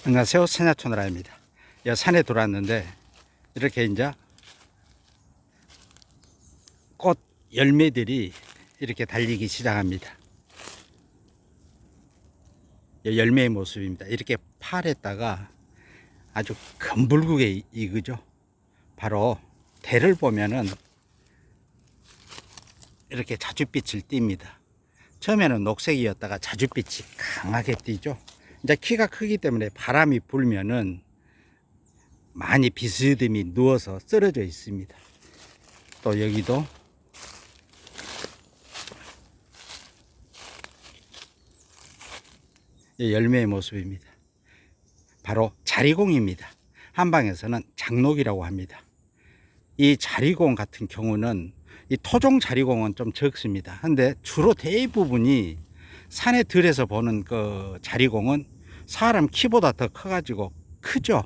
안녕하세요. 산야초나라입니다. 산에 들어왔는데 이렇게 이제 꽃 열매들이 이렇게 달리기 시작합니다. 열매의 모습입니다. 이렇게 팔에다가 아주 검붉게 익으죠. 바로 대를 보면은 이렇게 자줏빛을 띱니다. 처음에는 녹색이었다가 자줏빛이 강하게 띄죠. 이제 키가 크기 때문에 바람이 불면은 많이 비스듬히 누워서 쓰러져 있습니다. 또 여기도 열매의 모습입니다. 바로 자리공입니다. 한방에서는 장록이라고 합니다. 이 자리공 같은 경우는 이 토종 자리공은 좀 적습니다. 근데 주로 대부분이 산에 들에서 보는 그 자리공은 사람 키보다 더 커가지고 크죠.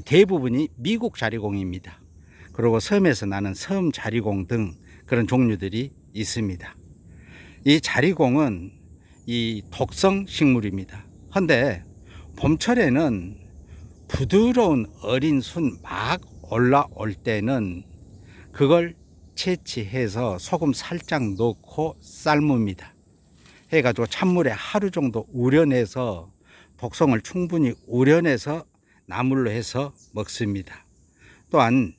대부분이 미국 자리공입니다. 그리고 섬에서 나는 섬 자리공 등 그런 종류들이 있습니다. 이 자리공은 이 독성 식물입니다. 근데 봄철에는 부드러운 어린 순 막 올라올 때는 그걸 채취해서 소금 살짝 넣고 삶습니다. 해가지고 찬물에 하루 정도 우려내서 독성을 충분히 우려내서 나물로 해서 먹습니다. 또한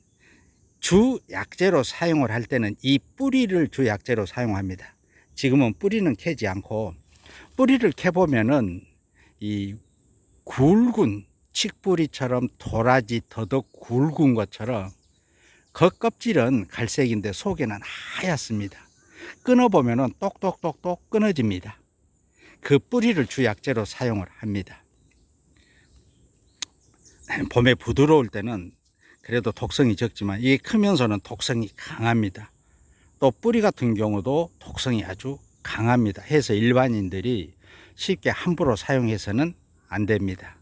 주 약재로 사용을 할 때는 이 뿌리를 주 약재로 사용합니다. 지금은 뿌리는 캐지 않고 뿌리를 캐보면은 이 굵은 칡뿌리처럼 도라지 더덕 굵은 것처럼 겉껍질은 갈색인데 속에는 하얗습니다. 끊어보면은 똑똑똑똑 끊어집니다. 그 뿌리를 주 약재로 사용을 합니다. 봄에 부드러울 때는 그래도 독성이 적지만 이게 크면서는 독성이 강합니다. 또 뿌리 같은 경우도 독성이 아주 강합니다. 해서 일반인들이 쉽게 함부로 사용해서는 안 됩니다.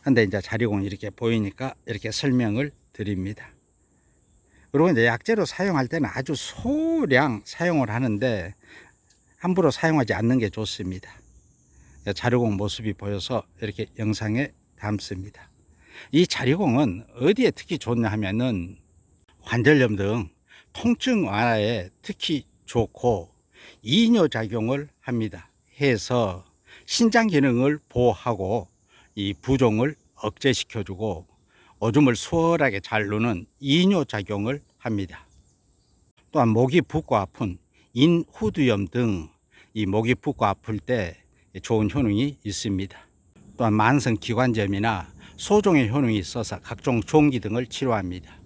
근데 이제 자리공이 이렇게 보이니까 이렇게 설명을 드립니다. 그리고 이제 약재로 사용할 때는 아주 소량 사용을 하는데 함부로 사용하지 않는 게 좋습니다. 자리공 모습이 보여서 이렇게 영상에 담습니다. 이 자리공은 어디에 특히 좋냐 하면은 관절염 등 통증 완화에 특히 좋고 이뇨작용을 합니다. 해서 신장 기능을 보호하고 이 부종을 억제시켜주고 오줌을 수월하게 잘 누는 이뇨작용을 합니다. 또한 목이 붓고 아픈 인후두염 등 이 목이 붓고 아플 때 좋은 효능이 있습니다. 또한 만성 기관점이나 소종의 효능이 있어서 각종 종기 등을 치료합니다.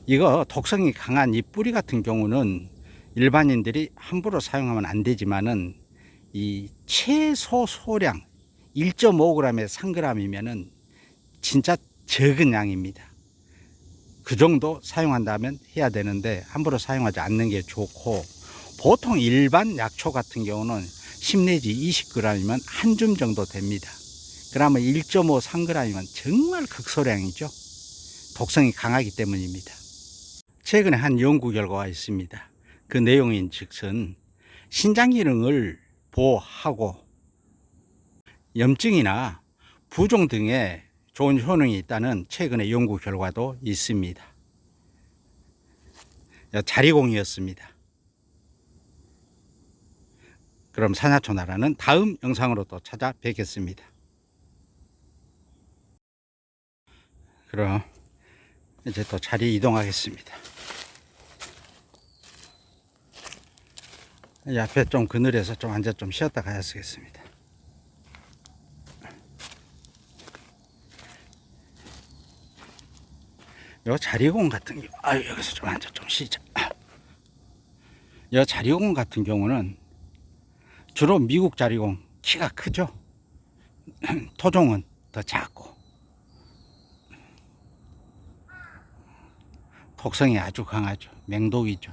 이거 독성이 강한 이 뿌리 같은 경우는 일반인들이 함부로 사용하면 안 되지만은 이 최소 소량 1.5g에 3g이면은 진짜 적은 양입니다. 그 정도 사용한다면 해야 되는데 함부로 사용하지 않는 게 좋고, 보통 일반 약초 같은 경우는 10 내지 20g이면 한 줌 정도 됩니다. 그러면 1.5, 3g이면 정말 극소량이죠. 독성이 강하기 때문입니다. 최근에 한 연구 결과가 있습니다. 그 내용인 즉슨 신장 기능을 보호하고 염증이나 부종 등에 좋은 효능이 있다는 최근의 연구 결과도 있습니다. 자리공이었습니다. 그럼 산야초나라는 다음 영상으로 또 찾아뵙겠습니다. 그럼 이제 또 자리 이동하겠습니다. 이 앞에 좀 그늘에서 좀 앉아 좀 쉬었다 가야 쓰겠습니다. 요 자리공 같은 경우, 여기서 좀 앉아 좀 쉬자. 요 자리공 같은 경우는 주로 미국 자리공 키가 크죠. 토종은 더 작고 독성이 아주 강하죠. 맹독이죠.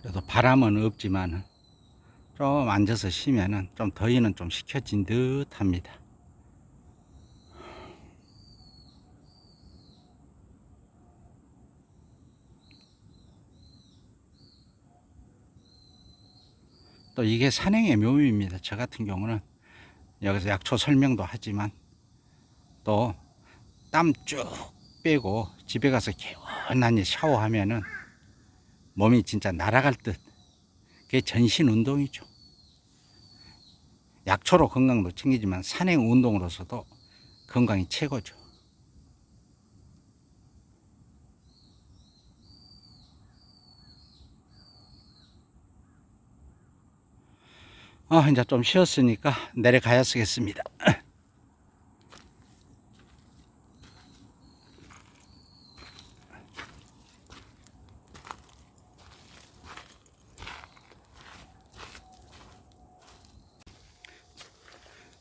그래도 바람은 없지만 좀 앉아서 쉬면은 좀 더위는 좀 식혀진 듯 합니다. 또 이게 산행의 묘미입니다. 저 같은 경우는 여기서 약초 설명도 하지만 또 땀 쭉 빼고 집에 가서 개운하니 샤워하면은 몸이 진짜 날아갈 듯. 그게 전신 운동이죠. 약초로 건강도 챙기지만 산행 운동으로서도 건강이 최고죠. 이제 좀 쉬었으니까 내려가야 쓰겠습니다.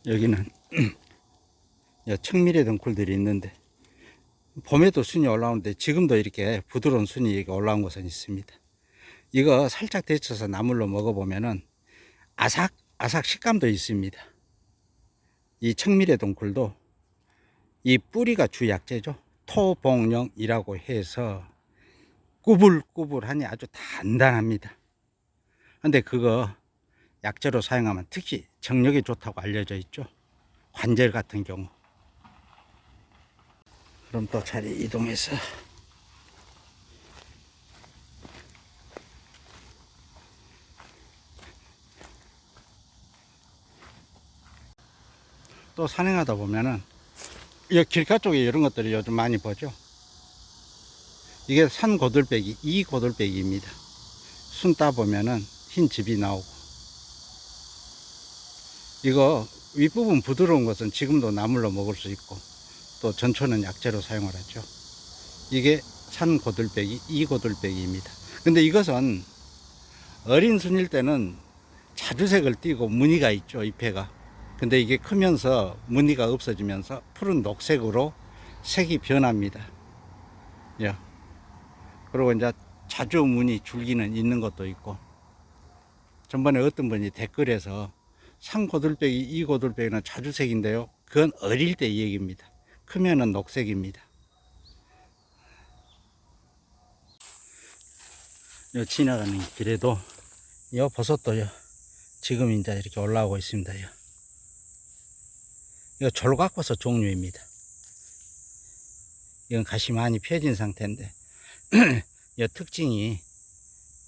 여기는 청미래 덩굴들이 있는데 봄에도 순이 올라오는데 지금도 이렇게 부드러운 순이 올라온 곳은 있습니다. 이거 살짝 데쳐서 나물로 먹어보면은 아삭아삭 식감도 있습니다. 이 청미래 덩굴도 이 뿌리가 주 약재죠. 토복령이라고 해서 꾸불꾸불하니 아주 단단합니다. 근데 그거 약재로 사용하면 특히 정력에 좋다고 알려져 있죠. 관절 같은 경우. 그럼 또 자리 이동해서 또 산행하다 보면은 이 길가 쪽에 이런 것들이 요즘 많이 보죠. 이게 산 고들빼기, 이 고들빼기입니다. 순 따보면은 흰 즙이 나오고, 이거 윗부분 부드러운 것은 지금도 나물로 먹을 수 있고 또 전초는 약재로 사용을 하죠. 이게 산 고들빼기, 이 고들빼기입니다. 근데 이것은 어린 순일 때는 자주색을 띠고 무늬가 있죠, 잎에가. 근데 이게 크면서 무늬가 없어지면서 푸른 녹색으로 색이 변합니다. 예. 그리고 이제 자주 무늬 줄기는 있는 것도 있고, 전번에 어떤 분이 댓글에서 상고들빼기, 이고들빼기는 자주색인데요. 그건 어릴 때 얘기입니다. 크면은 녹색입니다. 요 지나가는 길에도 요 버섯도요. 지금 이제 이렇게 올라오고 있습니다요. 이거 졸각버섯 종류입니다. 이건 가시 많이 펴진 상태인데 이 특징이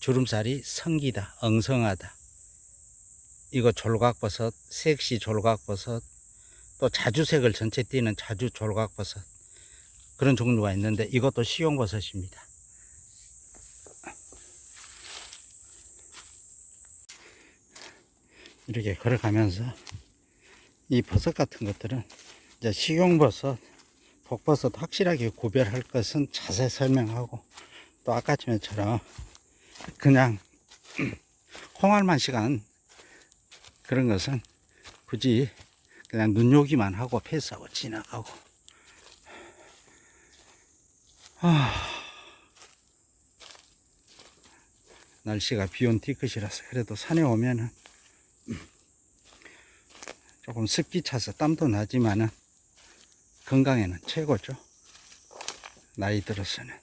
주름살이 성기다, 엉성하다. 이거 졸각버섯, 색시 졸각버섯, 또 자주색을 전체 띠는 자주 졸각버섯, 그런 종류가 있는데 이것도 식용버섯입니다. 이렇게 걸어가면서 이 버섯 같은 것들은 이제 식용버섯, 독버섯 확실하게 구별할 것은 자세히 설명하고, 또 아까처럼 그냥 홍알만 시간 그런 것은 굳이 그냥 눈요기만 하고 패스하고 지나가고. 날씨가 비온 뒤끝이라서 그래도 산에 오면은 조금 습기 차서 땀도 나지만은 건강에는 최고죠. 나이 들어서는.